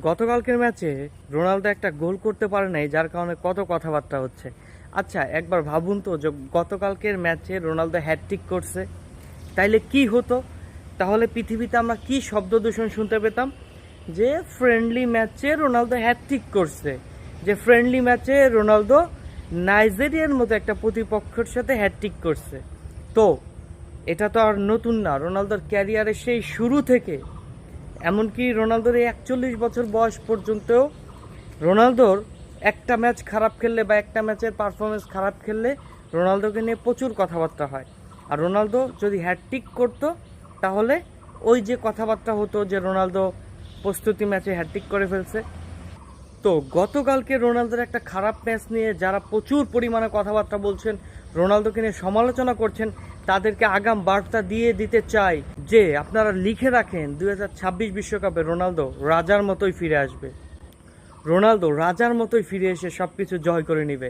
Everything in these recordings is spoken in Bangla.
গতকালকের ম্যাচে রোনালদো একটা গোল করতে পারে নাই, যার কারণে কত কথাবার্তা হচ্ছে। আচ্ছা, একবার ভাবুন তো যে গতকালকের ম্যাচে রোনালদো হ্যাটট্রিক করছে, তাইলে কি হতো? তাহলে পৃথিবীতে আমরা কি শব্দ দূষণ শুনতে পেতাম? যে ফ্রেন্ডলি ম্যাচে রোনালদো হ্যাটট্রিক করছে, যে ফ্রেন্ডলি ম্যাচে রোনালদো নাইজেরিয়ার মতো একটা প্রতিপক্ষের সাথে হ্যাটট্রিক করছে। তো এটা তো আর নতুন না, রোনালদোর ক্যারিয়ারের সেই শুরু থেকে, এমনকি রোনালদোর এই 41 বছর বয়স পর্যন্তও রোনালদোর একটা ম্যাচ খারাপ খেললে বা একটা ম্যাচের পারফরমেন্স খারাপ খেললে রোনালদোকে নিয়ে প্রচুর কথাবার্তা হয়। আর রোনালদো যদি হ্যাটট্রিক করতো তাহলে ওই যে কথাবার্তা হতো যে রোনালদো প্রস্তুতি ম্যাচে হ্যাটট্রিক করে ফেলছে। তো গতকালকে রোনালদোর একটা খারাপ ম্যাচ নিয়ে যারা প্রচুর পরিমাণে কথাবার্তা বলছেন, রোনালদোকে নিয়ে সমালোচনা করছেন, তাদেরকে আগাম বার্তা দিয়ে দিতে চাই যে আপনারা লিখে রাখেন 2026 বিশ্বকাপে রোনালদো রাজার মতোই ফিরে আসবে। রোনালদো রাজার মতোই ফিরে এসে সব কিছু জয় করে নেবে।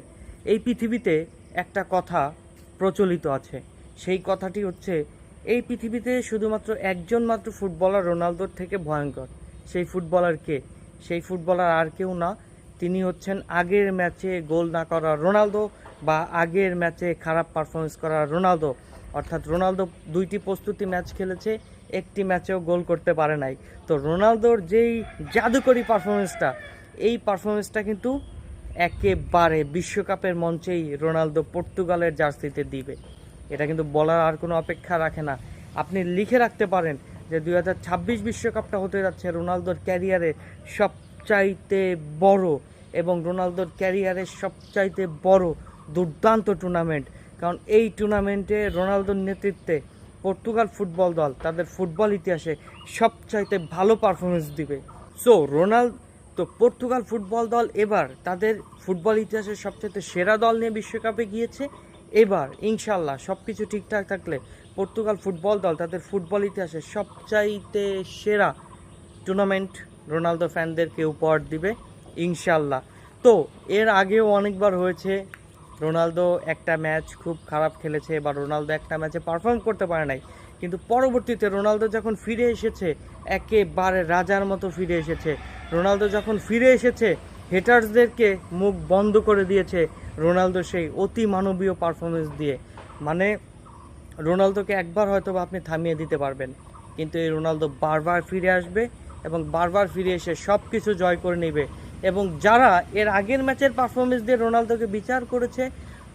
এই পৃথিবীতে একটা কথা প্রচলিত আছে, সেই কথাটি হচ্ছে এই পৃথিবীতে শুধুমাত্র একজন মাত্র ফুটবলার রোনালদোর থেকে ভয়ঙ্কর। সেই ফুটবলার কে? সেই ফুটবলার আর কেউ না, তিনি হচ্ছেন আগের ম্যাচে গোল না করা রোনালদো বা আগের ম্যাচে খারাপ পারফরমেন্স করা রোনালদো। অর্থাৎ রোনালদো 2টি প্রস্তুতি ম্যাচ খেলেছে, একটি ম্যাচেও গোল করতে পারে নাই। তো রোনালদোর যেই জাদুকরী পারফরমেন্সটা, এই পারফরমেন্সটা কিন্তু একেবারে বিশ্বকাপের মঞ্চেই রোনালদো পর্তুগালের জার্সিতে দিবে। এটা কিন্তু বলার আর কোনো অপেক্ষা রাখে না। আপনি লিখে রাখতে পারেন যে 2026 বিশ্বকাপটা হতে যাচ্ছে রোনালদোর ক্যারিয়ারের সবচাইতে বড় এবং রোনালদোর ক্যারিয়ারের সবচাইতে বড় দুর্দান্ত টুর্নামেন্ট। কারণ এই টুর্নামেন্টে রোনালদোর নেতৃত্বে পর্তুগাল ফুটবল দল তাদের ফুটবল ইতিহাসে সবচাইতে ভালো পারফরমেন্স দিবে। সো তো পর্তুগাল ফুটবল দল এবার তাদের ফুটবল ইতিহাসের সবচেয়ে সেরা দল নিয়ে বিশ্বকাপে গিয়েছে। এবার ইনশাল্লাহ সব কিছু ঠিকঠাক থাকলে পর্তুগাল ফুটবল দল তাদের ফুটবল ইতিহাসের সবচাইতে সেরা টুর্নামেন্ট রোনালদো ফ্যানদেরকে উপহার দিবে ইনশাল্লাহ। তো এর আগেও অনেকবার হয়েছে, রোনালদো একটা ম্যাচ খুব খারাপ খেলেছে বা রোনালদো একটা ম্যাচে পারফর্ম করতে পারে নাই, কিন্তু পরবর্তীতে রোনালদো যখন ফিরে এসেছে একেবারে রাজার মতো ফিরে এসেছে। রোনালদো যখন ফিরে এসেছে হেটার্সদেরকে মুখ বন্ধ করে দিয়েছে রোনালদো সেই অতি মানবীয় পারফরমেন্স দিয়ে। মানে রোনালদোকে একবার হয়তো বা আপনি থামিয়ে দিতে পারবেন, কিন্তু এই রোনালদো বারবার ফিরে আসবে এবং বারবার ফিরে এসে সব কিছু জয় করে নেবে। এবং যারা এর আগের ম্যাচের পারফরমেন্স দিয়ে রোনালদোকে বিচার করেছে,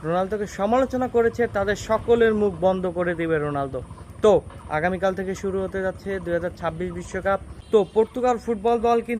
রোনালদোকে সমালোচনা করেছে, তাদের সকলের মুখ বন্ধ করে দেবে রোনালদো। তো আগামীকাল থেকে শুরু হতে যাচ্ছে 2026 বিশ্বকাপ। তো পর্তুগাল ফুটবল দল কিন্তু